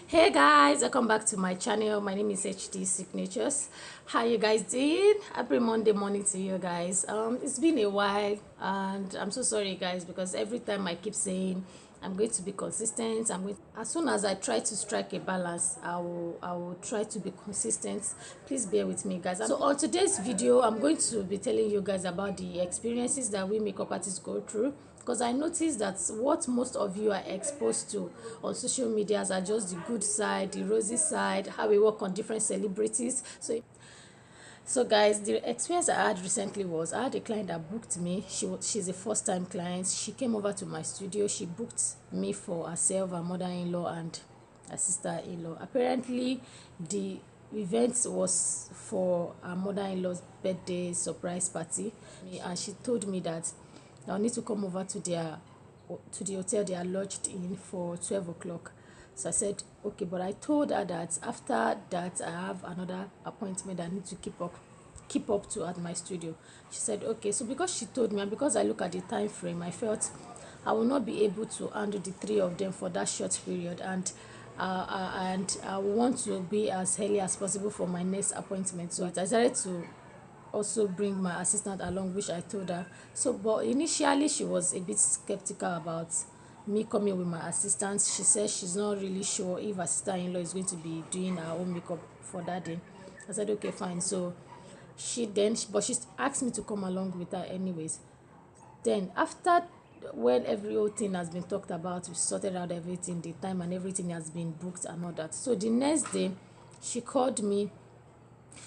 Hey guys, welcome back to my channel. My name is HDSIGNATURES. How you guys doing? Happy Monday morning to you guys. It's been a while and I'm so sorry guys, because every time I keep saying I'm going to be consistent. As soon as I try to strike a balance, I will try to be consistent. Please bear with me guys. So on today's video, I'm going to be telling you guys about the experiences that we makeup artists go through, because I noticed that what most of you are exposed to on social medias are just the good side, the rosy side, how we work on different celebrities. So guys, the experience I had recently was I had a client that booked me. She's a first time client. She came over to my studio. She booked me for herself, her mother-in-law and her sister-in-law. Apparently the event was for her mother-in-law's birthday surprise party, and she told me that I'll need to come over to the hotel they are lodged in for 12 o'clock. So I said, okay, but I told her that after that I have another appointment I need to keep up to at my studio. She said, okay. So because she told me, and because I look at the time frame, I felt I will not be able to handle the three of them for that short period, and I want to be as early as possible for my next appointment. So I decided to also bring my assistant along, which I told her. So, but initially she was a bit skeptical about me coming with my assistant. She said she's not really sure if her sister-in-law is going to be doing her own makeup for that day. I said, okay, fine. So but she asked me to come along with her anyways. Then after, when every old thing has been talked about, we sorted out everything, the time and everything has been booked and all that. So the next day, she called me.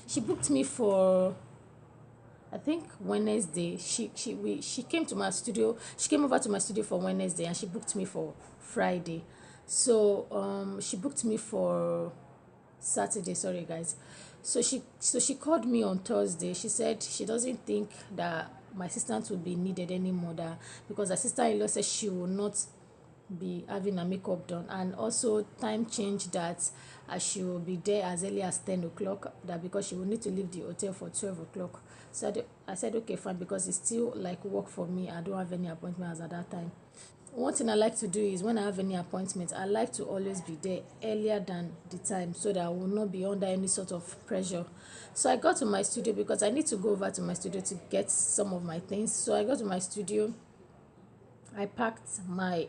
She booked me for, I think, Wednesday. She came to my studio. She came over to my studio for Wednesday, and she booked me for Friday. So she booked me for Saturday. Sorry guys. So she called me on Thursday. She said she doesn't think that my assistant will be needed anymore, that because her sister-in-law said she will not be having her makeup done, and also time change, that she will be there as early as 10 o'clock, that because she will need to leave the hotel for 12 o'clock. So I said okay fine, because it's still like work for me. I don't have any appointments at that time. One thing I like to do is when I have any appointment, I like to always be there earlier than the time, so that I will not be under any sort of pressure. So I got to my studio because I need to go over to my studio to get some of my things. So I got to my studio. I packed my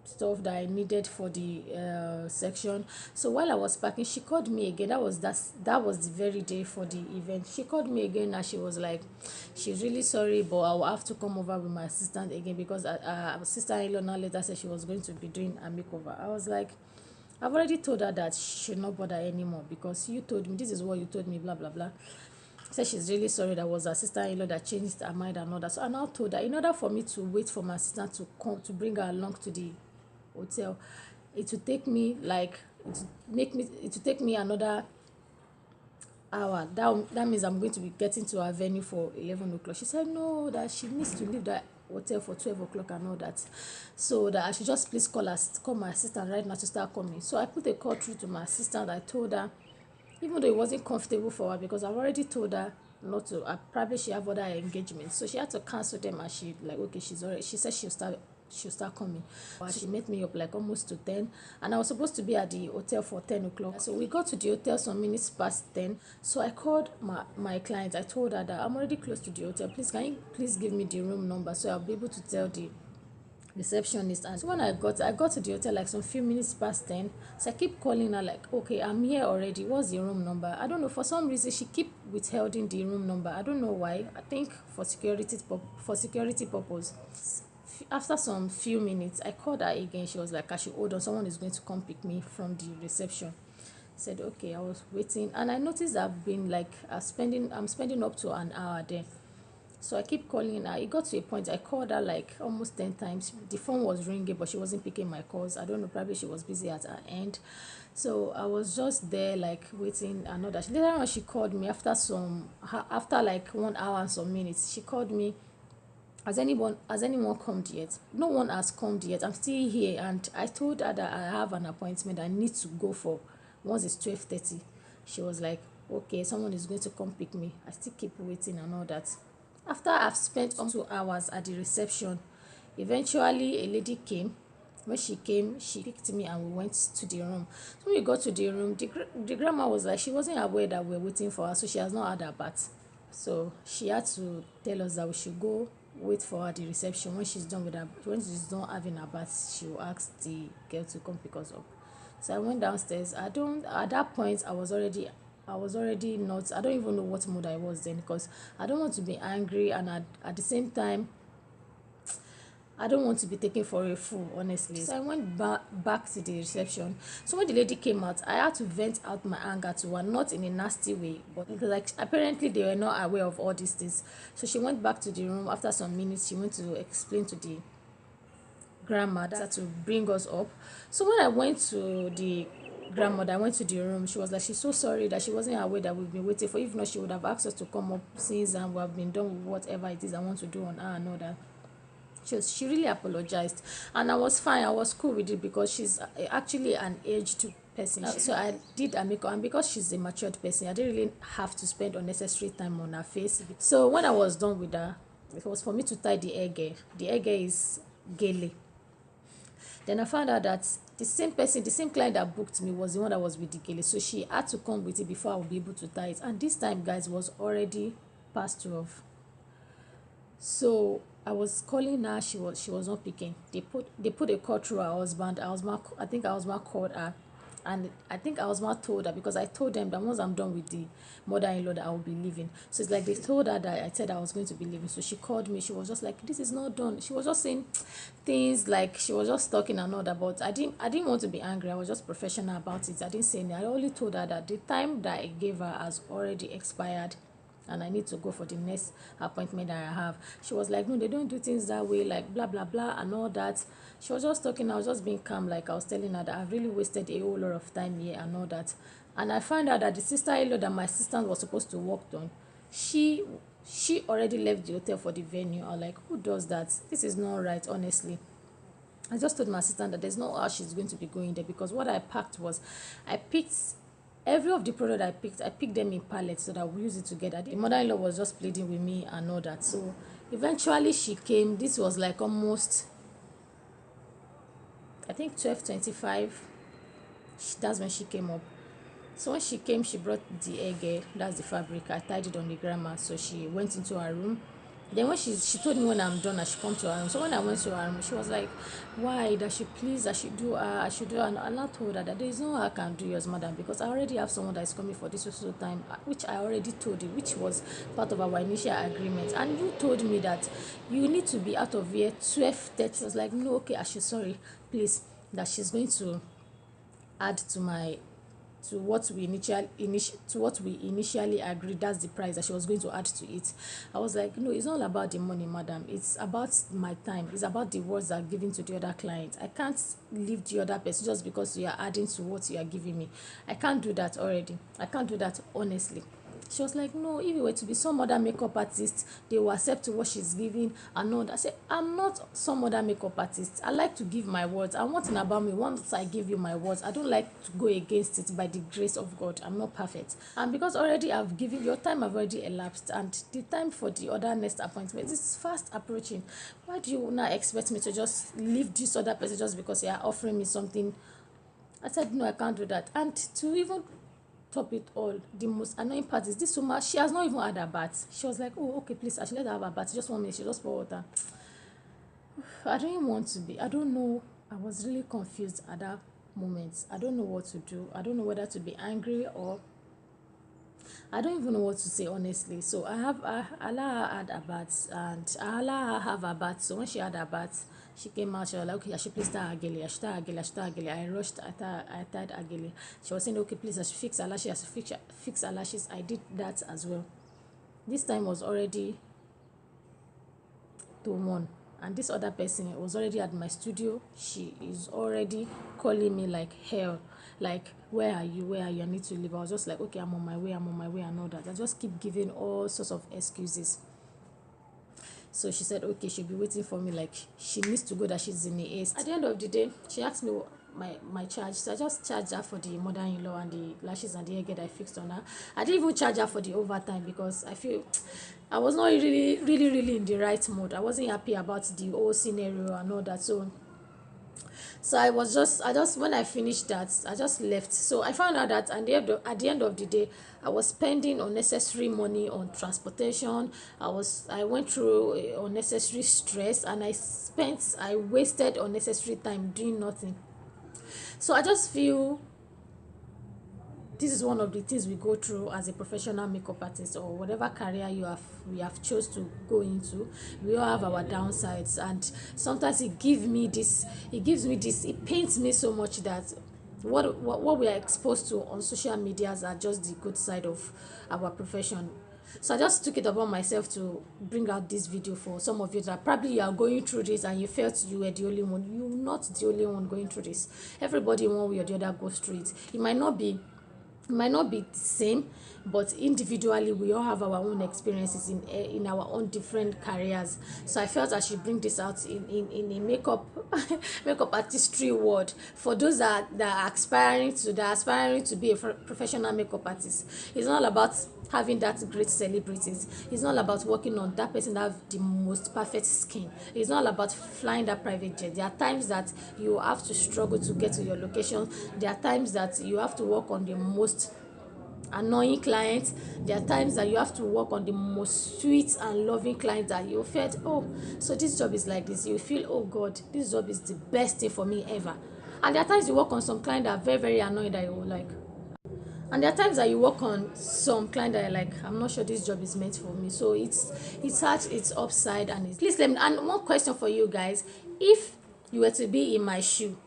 stuff that I needed for the section. So while I was packing, she called me again. That was the very day for the event. She called me again, and she was like, she's really sorry, but I will have to come over with my assistant again, because our sister-in-law now later said she was going to be doing a makeover. I was like, I've already told her that she should not bother anymore, because you told me, this is what you told me, blah blah blah. Said she's really sorry, that was her sister-in-law that changed her mind and all that. So I now told her, in order for me to wait for my assistant to come to bring her along to the hotel, it would take me like, it would take me another hour. That means I'm going to be getting to our venue for 11 o'clock. She said no, that she needs to leave that hotel for 12 o'clock and all that, so that I should just please call my assistant right now to start coming. So I put a call through to my assistant. I told her, even though it wasn't comfortable for her, because I've already told her not to, probably she have other engagements, so she had to cancel them. And she like, okay, she said she'll start coming. But she met me up like almost to 10, and I was supposed to be at the hotel for 10 o'clock. So we got to the hotel some minutes past 10. So I called my client. I told her that I'm already close to the hotel. Please, can you please give me the room number, so I'll be able to tell the receptionist. And so when I got to the hotel like some few minutes past 10. So I keep calling her like, okay, I'm here already, what's the room number? I don't know, for some reason she keep withholding the room number. I don't know why. I think for security purpose. After some few minutes, I called her again. She was like, I should hold on, someone is going to come pick me from the reception. I said okay. I was waiting, and I noticed I've been like I'm spending up to an hour there. So I keep calling her. It got to a point I called her like almost 10 times. The phone was ringing, but she wasn't picking my calls. I don't know, probably she was busy at her end. So I was just there like waiting and all that. Later on, she called me after like 1 hour and some minutes. She called me. Has anyone come yet? No one has come yet. I'm still here, and I told her that I have an appointment I need to go for once it's 12:30. She was like, okay, someone is going to come pick me. I still keep waiting and all that. After I've spent almost 2 hours at the reception, eventually a lady came. When she came, she picked me and we went to the room. So when we got to the room, the grandma was like, she wasn't aware that we were waiting for her, so she has not had her bath. So she had to tell us that we should go wait for her at the reception. When she's done with her, when she's done having her bath, she will ask the girl to come pick us up. So I went downstairs. At that point I was already not, I don't even know what mood I was then, because I don't want to be angry, and at the same time I don't want to be taken for a fool, honestly. So I went back to the reception. So when the lady came out, I had to vent out my anger to her, not in a nasty way, but like apparently they were not aware of all these things. So she went back to the room. After some minutes, she went to explain to the grandmother to bring us up. So when I went to the grandmother, I went to the room. She was like, she's so sorry that she wasn't aware that we've been waiting for. If not, she would have asked us to come up since and we have been done with whatever it is I want to do on her and all that. She really apologized, and I was fine. I was cool with it because she's actually an aged person. So I did her makeup, and because she's a matured person, I didn't really have to spend unnecessary time on her face. So when I was done with her, it was for me to tie the hair gear. The hair gear is gele. Then I found out that the same person, the same client that booked me was the one that was with the gele. So she had to come with it before I would be able to tie it. And this time, guys, was already past 12. So I was calling her, she was not picking. They put a call through her husband. I think our husband called her, and I think our husband told her, because I told them that once I'm done with the mother-in-law that I will be leaving. So it's like they told her that I said I was going to be leaving. So she called me. She was just like, this is not done. She was just saying things like, she was just talking and all that, but I didn't want to be angry. I was just professional about it. I didn't say anything. I only told her that the time that I gave her has already expired and I need to go for the next appointment that I have. She was like, no, they don't do things that way, like blah blah blah and all that. She was just talking. I was just being calm, like I was telling her that I've really wasted a whole lot of time here and all that. And I found out that the sister-in-law that my assistant was supposed to work on, she already left the hotel for the venue. I'm like, who does that? This is not right, honestly. I just told my assistant that there's no how she's going to be going there, because what I packed was, I picked every of the product I picked them in pallets so that we use it together. The mother-in-law was just pleading with me and all that. So eventually she came. This was like almost, I think 12:25. That's when she came up. So when she came, she brought the egg, that's the fabric. I tied it on the grandma. So she went into her room. Then when she told me when I'm done, I should come to her room. So when I went to her room, she was like, why? That she please, I should do her, I should do her. And I told her that there is no way I can do yours, madam, because I already have someone that is coming for this social time, which I already told you, which was part of our initial agreement. And you told me that you need to be out of here 12:30. I was like, no, okay, I should, sorry, please, that she's going to add to my to what we initially agreed. That's the price that she was going to add to it. I was like, no, it's not about the money, madam. It's about my time. It's about the words that are given to the other client. I can't leave the other person just because you are adding to what you are giving me. I can't do that already. I can't do that, honestly. She was like, no, if it were to be some other makeup artist, they will accept what she's giving and all that. I said, I'm not some other makeup artist. I like to give my words. And one thing about me, once I give you my words, I don't like to go against it by the grace of God. I'm not perfect. And because already I've given your time, have already elapsed, and the time for the other next appointment is fast approaching. Why do you now expect me to just leave this other person just because they are offering me something? I said, no, I can't do that. And to even top it all, the most annoying part is this woman, she has not even had her bath. She was like, oh, okay, please, I should let her have her bath. Just 1 minute, she just pour water. I don't even want to be, I don't know. I was really confused at that moment. I don't know what to do. I don't know whether to be angry or I don't even know what to say, honestly. So I allow her had her bath, and I allow her have her bath. So when she had her bath, she came out. She was like, okay, I should please tie her gele. I should tie her gele. I should tie her gele. I rushed. I tied her gele. She was saying, okay, please, I should fix her lashes. I should fix her lashes. I did that as well. This time was already to 1. And this other person was already at my studio. She is already calling me like hell. Like, where are you? Where are you? I need to leave. I was just like, okay, I'm on my way, and all that. I just keep giving all sorts of excuses. So she said, okay, she'll be waiting for me. Like, she needs to go, that she's in the haste. At the end of the day, she asked me my charge. So I just charged her for the mother-in-law and the lashes and the hair that I fixed on her. I didn't even charge her for the overtime because I feel I was not really in the right mood. I wasn't happy about the whole scenario and all that. So So I just when I finished that, I just left. So I found out that at the end of the day, I was spending unnecessary money on transportation. I went through unnecessary stress, and I wasted unnecessary time doing nothing. So I just feel this is one of the things we go through as a professional makeup artist, or whatever career we have chose to go into. We all have our downsides, and sometimes it pains me so much that what we are exposed to on social medias are just the good side of our profession. So I just took it upon myself to bring out this video for some of you that probably you are going through this and you felt you were the only one. You're not the only one going through this. Everybody one way or the other goes through it. It might not be the same, but individually we all have our own experiences in our own different careers. So I felt I should bring this out in a makeup makeup artistry world for those that are aspiring to be a professional makeup artist. It's not about having that great celebrities. It's not about working on that person that have the most perfect skin. It's not about flying that private jet. There are times that you have to struggle to get to your location. There are times that you have to work on the most annoying clients. There are times that you have to work on the most sweet and loving clients that you felt, oh, so this job is like this. You feel, oh God, this job is the best thing for me ever. And there are times you work on some clients that are very, very annoying that you will like. And there are times that you work on some client that are like, I'm not sure this job is meant for me. So it's hard, it's upside, and it's please let me. And one question for you guys: if you were to be in my shoe,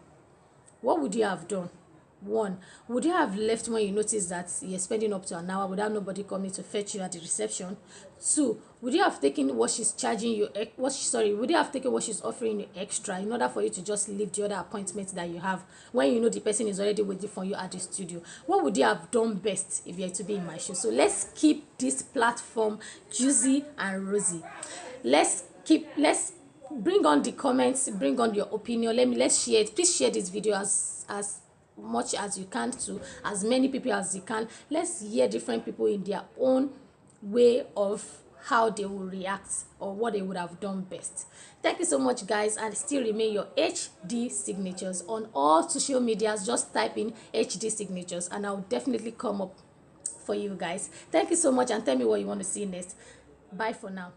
what would you have done? One, would you have left when you noticed that you're spending up to an hour without nobody coming to fetch you at the reception? Two, would you have taken what she's charging you, would you have taken what she's offering you extra in order for you to just leave the other appointments that you have when you know the person is already waiting for you at the studio? What would you have done best if you had to be in my shoes? So let's keep this platform juicy and rosy. Let's bring on the comments, bring on your opinion. Let's share it. Please share this video as much as you can to as many people as you can. Let's hear different people in their own way of how they will react or what they would have done best. Thank you so much, guys, and still remain your HD signatures on all social medias. Just type in HD signatures and I'll definitely come up for you guys. Thank you so much, and tell me what you want to see next. Bye for now.